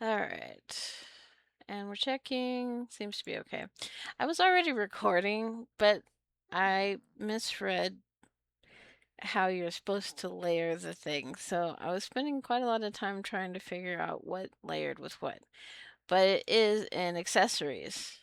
Alright. And we're checking. Seems to be okay. I was already recording, but I misread how you're supposed to layer the thing. So I was spending quite a lot of time trying to figure out what layered with what. But it is in accessories.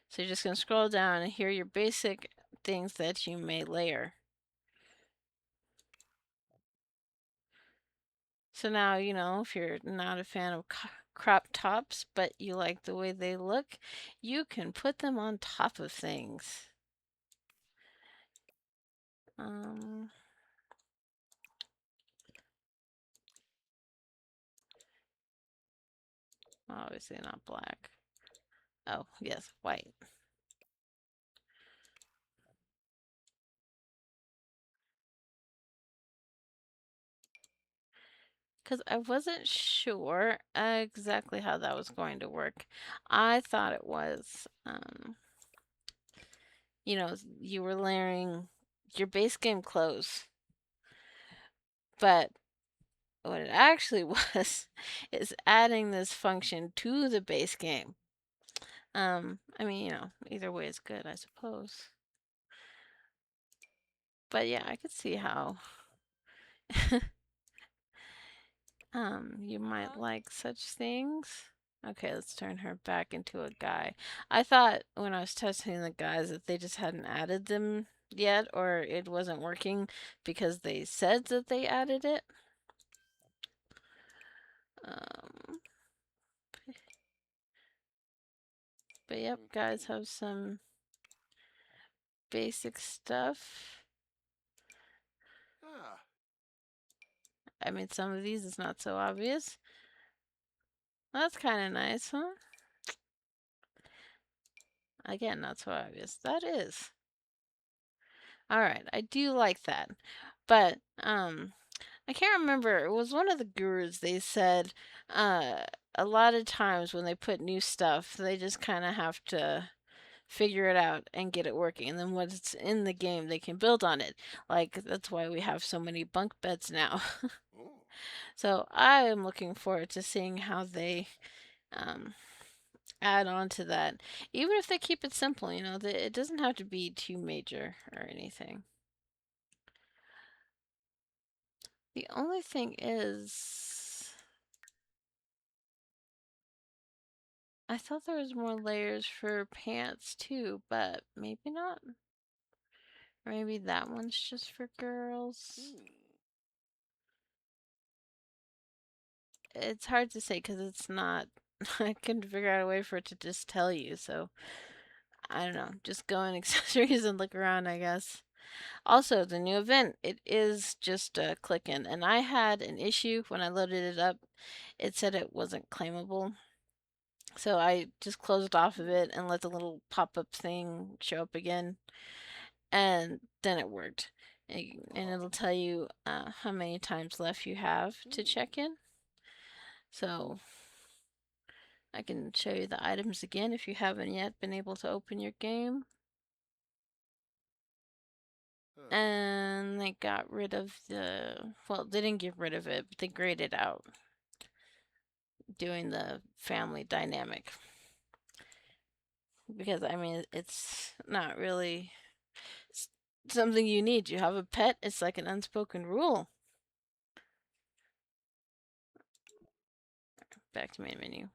So you're just going to scroll down and here are your basic things that you may layer. So now, you know, if you're not a fan of crop tops, but you like the way they look, you can put them on top of things. Um, Obviously not black. Oh, yes, white. Because I wasn't sure exactly how that was going to work. I thought it was, you know, you were layering your base game clothes. But what it actually was is adding this function to the base game. I mean, you know, either way is good, I suppose. But yeah, I could see how you might like such things. Okay, let's turn her back into a guy. I thought when I was testing the guys that they just hadn't added them yet, or it wasn't working because they said that they added it. Um, but yep, guys have some basic stuff. I mean, some of these is not so obvious. That's kind of nice, huh? Again, not so obvious. That is. All right, I do like that. But I can't remember. It was one of the gurus. They said a lot of times when they put new stuff, they just kind of have to figure it out and get it working. And then once it's in the game, they can build on it. Like that's why we have so many bunk beds now. So I am looking forward to seeing how they um, add on to that. Even if they keep it simple, you know, it doesn't have to be too major or anything. The only thing is, I thought there was more layers for pants too, but maybe not. Or maybe that one's just for girls. It's hard to say because it's not. I couldn't figure out a way for it to just tell you, so I don't know. Just go in accessories and look around, I guess. Also, the new event, it is just clicking, and I had an issue when I loaded it up. It said it wasn't claimable. So I just closed off of it and let the little pop-up thing show up again, and then it worked. And it'll tell you how many times left you have to check in. So I can show you the items again if you haven't yet been able to open your game. And they got rid of well, they didn't get rid of it, but they grayed it out, doing the family dynamic. Because, I mean, it's not really something you need. You have a pet, it's like an unspoken rule. Back to main menu.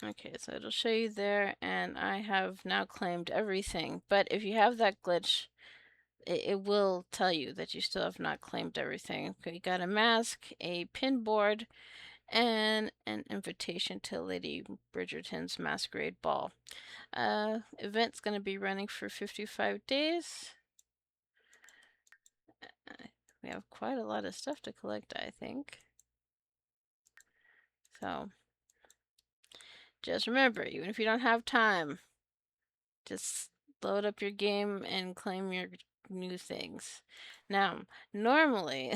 Okay, so it'll show you there, and I have now claimed everything. But if you have that glitch, it will tell you that you still have not claimed everything. Okay, you got a mask, a pin board, and an invitation to Lady Bridgerton's Masquerade Ball. Event's going to be running for 55 days. We have quite a lot of stuff to collect, I think. So, just remember, even if you don't have time, just load up your game and claim your new things. Now, normally,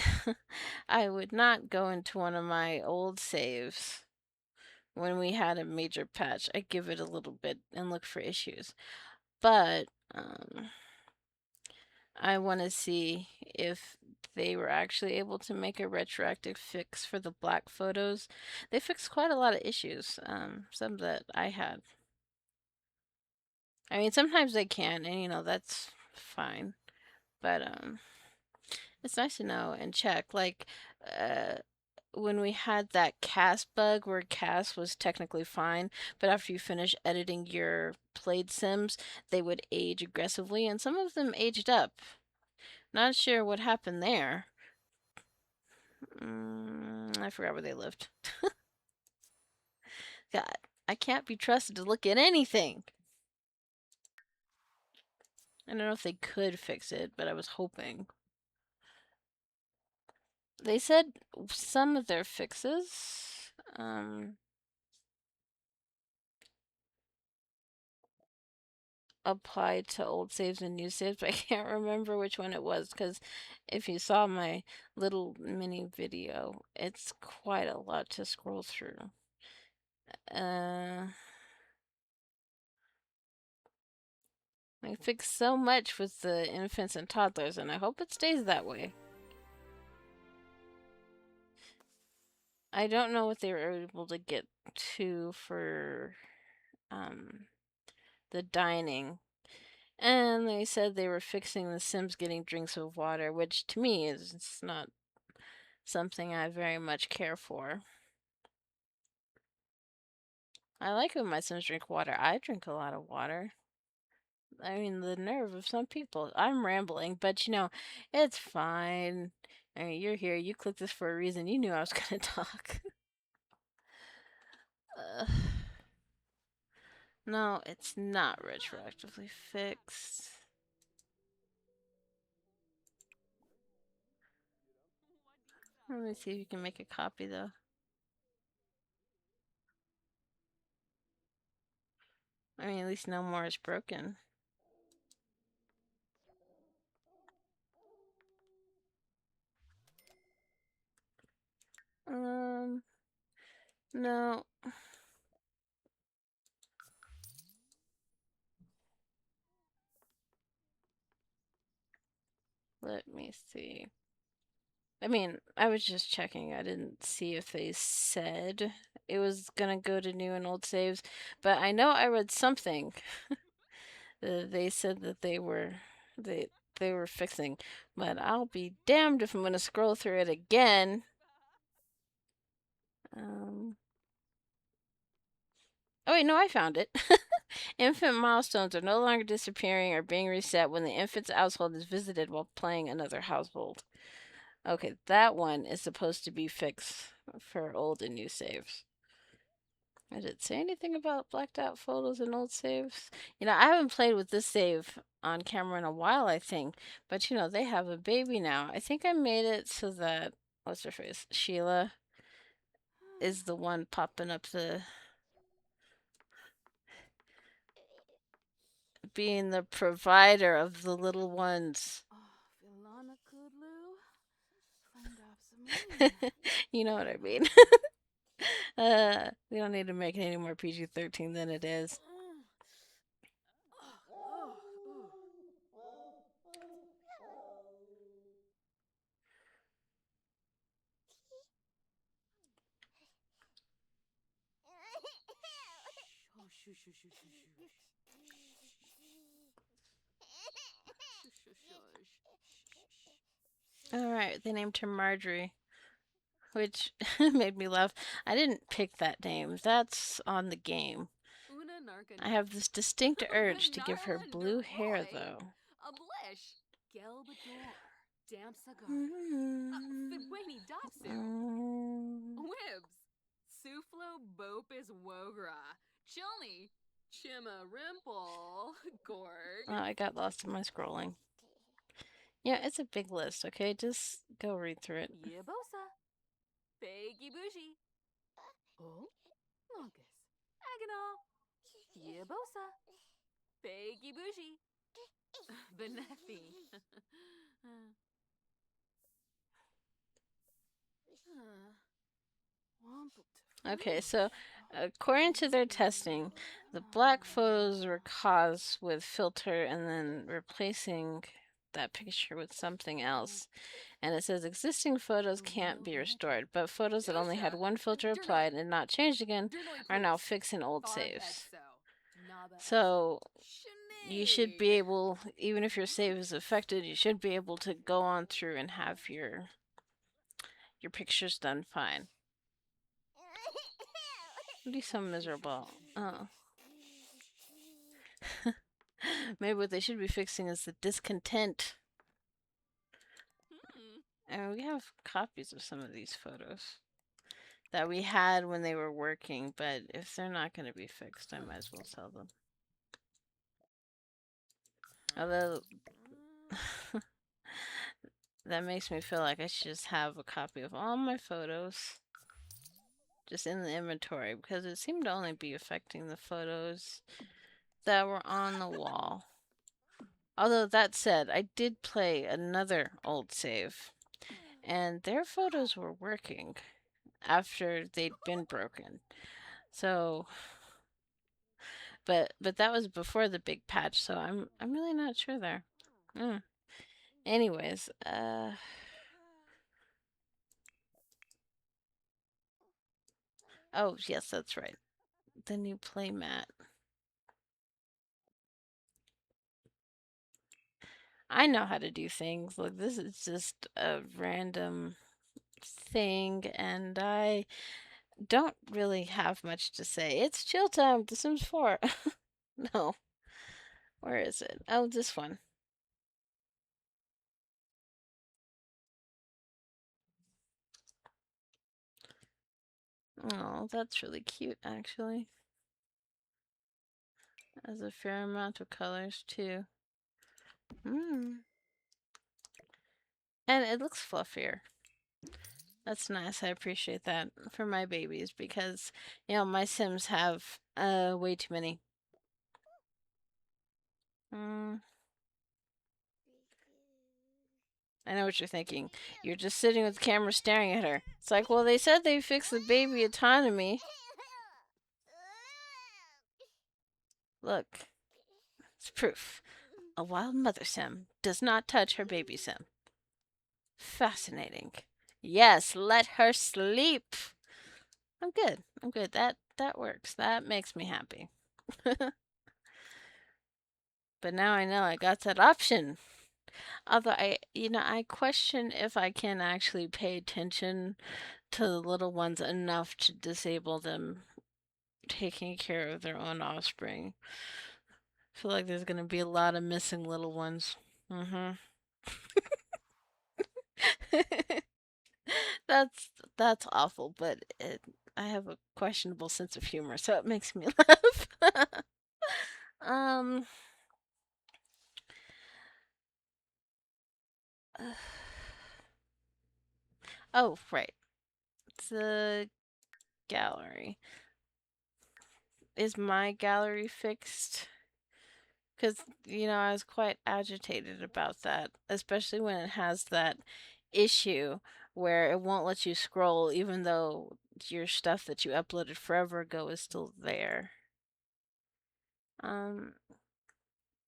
I would not go into one of my old saves when we had a major patch. I'd give it a little bit and look for issues. But, I want to see if they were actually able to make a retroactive fix for the black photos. They fixed quite a lot of issues, some that I had. I mean, sometimes they can, and that's fine. But it's nice to know and check. Like, uh, when we had that cast bug where cast was technically fine, but after you finish editing your played sims, they would age aggressively, and some of them aged up. Not sure what happened there. I forgot where they lived. God, I can't be trusted to look at anything. I don't know if they could fix it, but I was hoping. They said some of their fixes applied to old saves and new saves, but I can't remember which one it was because if you saw my little mini video, it's quite a lot to scroll through. I fixed so much with the infants and toddlers, and I hope it stays that way. I don't know what they were able to get to for the dining. And they said they were fixing the Sims getting drinks of water, which to me is not something I very much care for. I like when my Sims drink water. I drink a lot of water. I mean, the nerve of some people. I'm rambling, but it's fine. I mean, you're here. You clicked this for a reason. You knew I was going to talk. No, it's not retroactively fixed. Let me see if you can make a copy, though. I mean, at least no more is broken. No. Let me see. I mean, I was just checking. I didn't see if they said it was gonna go to new and old saves, but I know I read something. They said that they were fixing, but I'll be damned if I'm gonna scroll through it again. Oh wait, no, I found it. Infant milestones are no longer disappearing or being reset when the infant's household is visited while playing another household. Okay, that one is supposed to be fixed for old and new saves. Did it say anything about blacked out photos and old saves? I haven't played with this save on camera in a while, I think. But they have a baby now. I think I made it so that, what's her face? Sheila is the one popping up being the provider of the little ones. You know what I mean? We don't need to make it any more PG-13 than it is. Alright, they named her Marjorie, which made me laugh. I didn't pick that name. That's on the game. I have this distinct urge to give her blue hair, though. Oh, I got lost in my scrolling. Yeah, it's a big list, okay? Just go read through it. Okay, so according to their testing, the black photos were caused with filter and then replacing that picture with something else. And it says existing photos can't be restored, but photos that only had one filter applied and not changed again are now fixed in old saves. So you should be able, even if your save is affected, you should be able to go on through and have your pictures done fine. Don't be so miserable. Oh. Maybe what they should be fixing is the discontent. And we have copies of some of these photos that we had when they were working, but if they're not going to be fixed, I might as well sell them. Although, that makes me feel like I should just have a copy of all my photos just in the inventory, because it seemed to only be affecting the photos that were on the wall. Although, that said, I did play another old save, and their photos were working after they'd been broken. So, but that was before the big patch, so I'm really not sure there. Anyways, oh yes, that's right. The new playmat. I know how to do things. Look, this is just a random thing, and I don't really have much to say. It's chill time, The Sims 4. No, where is it? Oh, this one. Oh, that's really cute, actually. Has a fair amount of colors, too. And it looks fluffier. That's nice. I appreciate that for my babies because, my Sims have way too many. I know what you're thinking. You're just sitting with the camera staring at her. It's like, well, they said they fixed the baby autonomy. Look, it's proof. A wild mother Sim does not touch her baby Sim. Fascinating. Yes, let her sleep. I'm good. I'm good. That works. That makes me happy. But now I know I got that option. Although I question if I can actually pay attention to the little ones enough to disable them taking care of their own offspring. I feel like there's gonna be a lot of missing little ones. Mm-hmm. that's awful, but I have a questionable sense of humor, so it makes me laugh. um. Oh, right. It's a gallery. Is my gallery fixed? Because, I was quite agitated about that, especially when it has that issue where it won't let you scroll even though your stuff that you uploaded forever ago is still there. Um,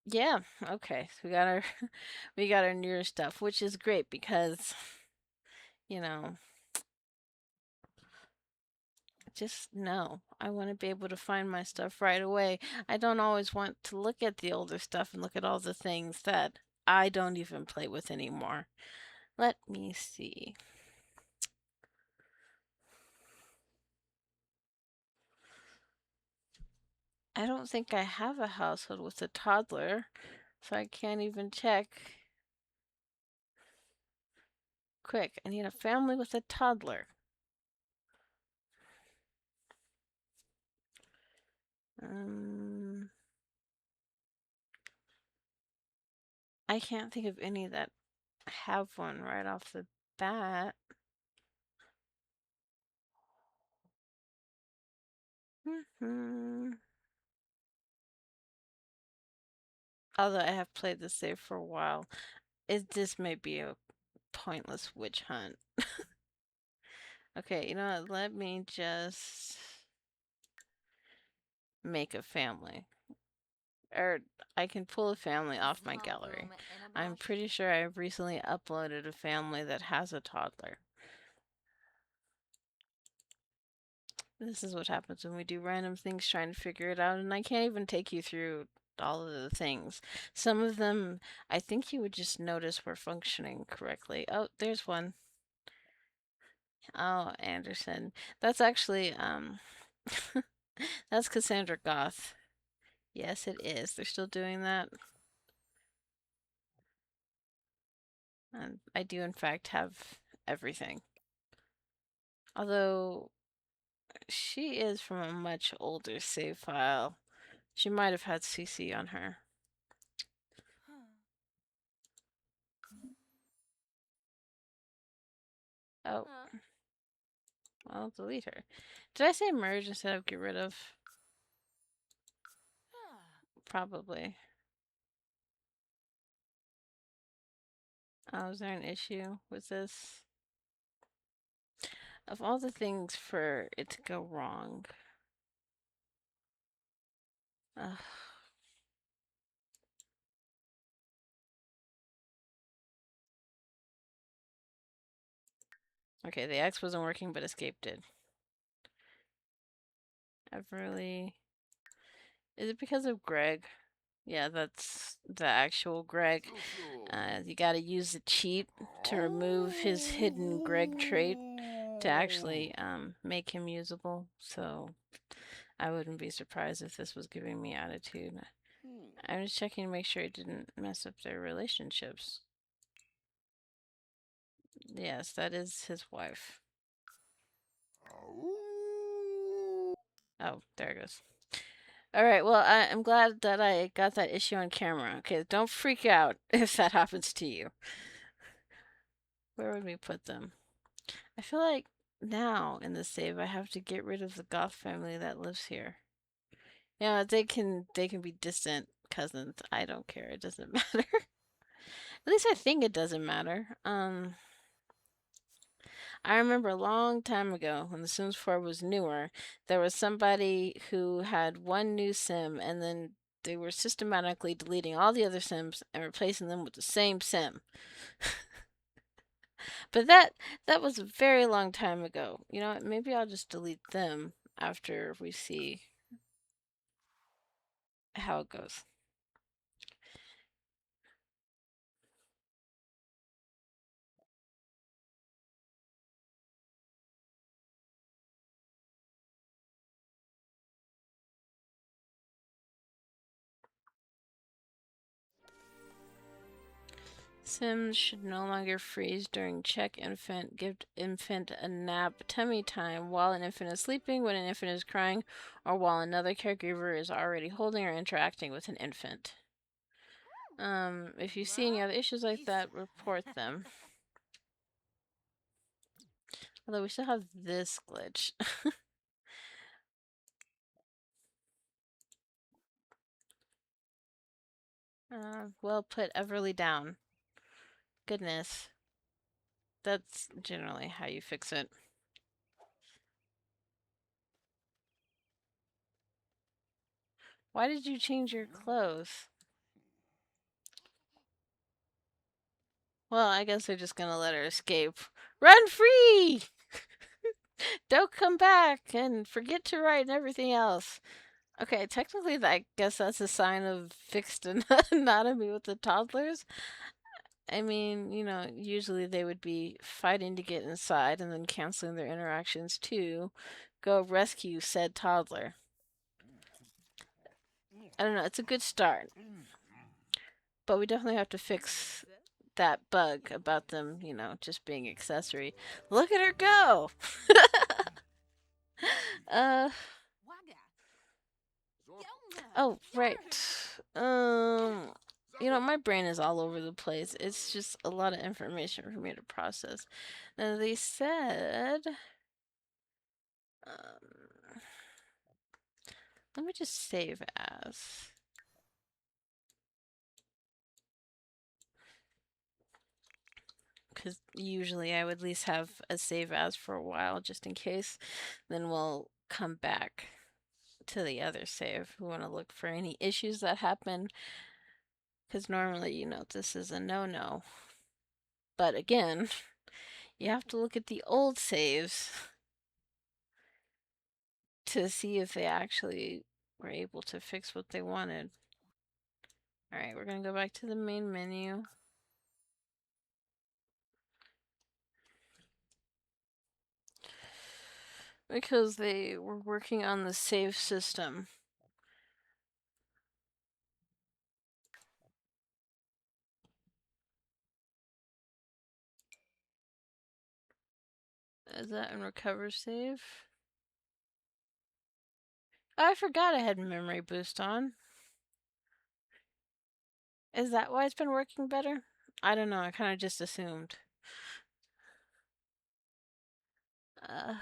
yeah, okay. So we got our we got our newer stuff, which is great because, you know, just no. I want to be able to find my stuff right away. I don't always want to look at the older stuff and look at all the things that I don't even play with anymore. Let me see. I don't think I have a household with a toddler, so I can't even check. Quick, I need a family with a toddler. I can't think of any that have one right off the bat. Although I have played this save for a while, this may be a pointless witch hunt. Okay, you know what? Let me just make a family. or I can pull a family off my gallery. I'm pretty sure I've recently uploaded a family that has a toddler. This is what happens when we do random things trying to figure it out, and I can't even take you through all of the things. Some of them, I think you would just notice we're functioning correctly. Oh, there's one. Oh, Anderson. That's actually, that's Cassandra Goth. Yes, it is. They're still doing that. And I do, in fact, have everything. Although, she is from a much older save file. She might have had CC on her. Oh, I'll delete her. Did I say merge instead of get rid of? Probably. Oh, is there an issue with this? Of all the things for it to go wrong. Ugh. Okay, the X wasn't working, but escape did. Everly. Is it because of Greg? Yeah, that's the actual Greg. You gotta use the cheat to remove his hidden Greg trait to actually make him usable. So I wouldn't be surprised if this was giving me attitude. I'm just checking to make sure it didn't mess up their relationships. Yes, that is his wife. Oh, there it goes. Alright, well, I'm glad that I got that issue on camera. Okay, don't freak out if that happens to you. Where would we put them? I feel like now in the save I have to get rid of the Goth family that lives here. Yeah, they can be distant cousins. I don't care. It doesn't matter. At least I think it doesn't matter. I remember a long time ago when The Sims 4 was newer, there was somebody who had one new sim and then they were systematically deleting all the other sims and replacing them with the same sim. But that was a very long time ago. You know, maybe I'll just delete them after we see how it goes. Sims should no longer freeze during check infant. Give infant a nap tummy time while an infant is sleeping, when an infant is crying, or while another caregiver is already holding or interacting with an infant. If you see any other issues like that, report them. Although we still have this glitch. Well put Everly down. Goodness. That's generally how you fix it. Why did you change your clothes? Well, I guess they're just gonna let her escape. Run free! Don't come back and forget to write and everything else. Okay, technically, I guess that's a sign of fixed anatomy with the toddlers. I mean, you know, usually they would be fighting to get inside and then canceling their interactions to go rescue said toddler. I don't know, it's a good start. But we definitely have to fix that bug about them, you know, just being accessory. Look at her go! uh, oh, right. You know, my brain is all over the place. It's just a lot of information for me to process. Now, they said, let me just save as. Because usually I would at least have a save as for a while just in case. Then we'll come back. to the other save. We want to look for any issues that happen, because normally, this is a no-no. But again, you have to look at the old saves to see if they actually were able to fix what they wanted. Alright, we're gonna go back to the main menu. Because they were working on the save system. Is that in recover save? Oh, I forgot I had memory boost on. Is that why it's been working better? I don't know, I kind of just assumed.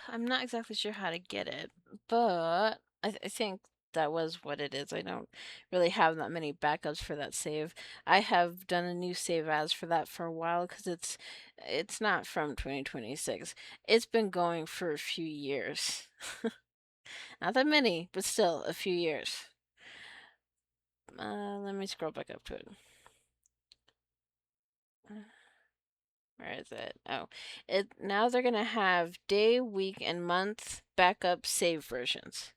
I'm not exactly sure how to get it, but I think that was what it is. I don't really have that many backups for that save. I have done a new save as for that for a while because it's not from 2026. It's been going for a few years. Not that many, but still a few years. Let me scroll back up to it. Where is it? Oh, now they're gonna have day, week, and month backup save versions.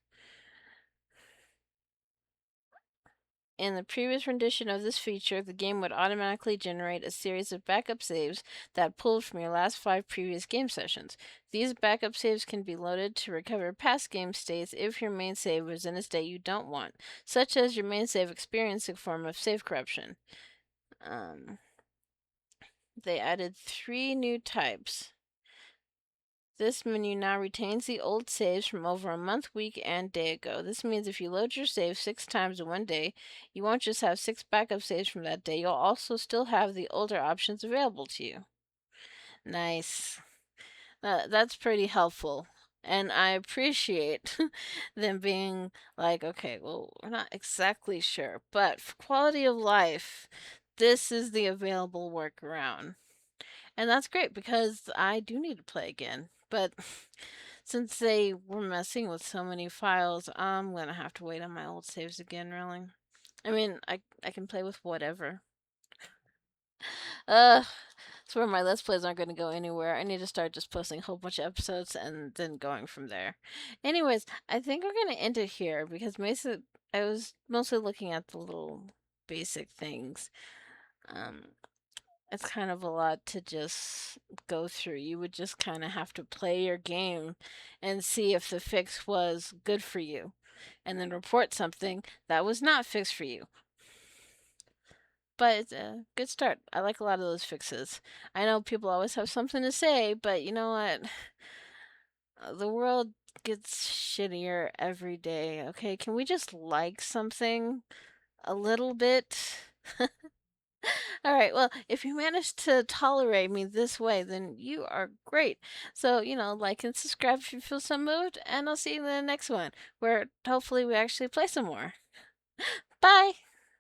In the previous rendition of this feature, the game would automatically generate a series of backup saves that pulled from your last 5 previous game sessions. These backup saves can be loaded to recover past game states if your main save was in a state you don't want, such as your main save experienced a form of save corruption. They added 3 new types. This menu now retains the old saves from over a month, week, and day ago. This means if you load your save 6 times in one day, you won't just have 6 backup saves from that day, you'll also still have the older options available to you. Nice. That's pretty helpful. And I appreciate them being like, okay, well, we're not exactly sure, but for quality of life, this is the available workaround. And that's great because I do need to play again. But since they were messing with so many files, I'm gonna have to wait on my old saves again, really. I mean, I can play with whatever. I swear my Let's Plays aren't gonna go anywhere. I need to start just posting a whole bunch of episodes and then going from there. Anyways, I think we're gonna end it here because I was mostly looking at the little basic things. Um, it's kind of a lot to just go through. You would just kind of have to play your game and see if the fix was good for you, and then report something that was not fixed for you. But it's a good start. I like a lot of those fixes. I know people always have something to say, but you know what? The world gets shittier every day, okay? Can we just like something a little bit? All right. Well, if you manage to tolerate me this way, then you are great. So, like and subscribe if you feel so moved, and I'll see you in the next one where hopefully we actually play some more. Bye.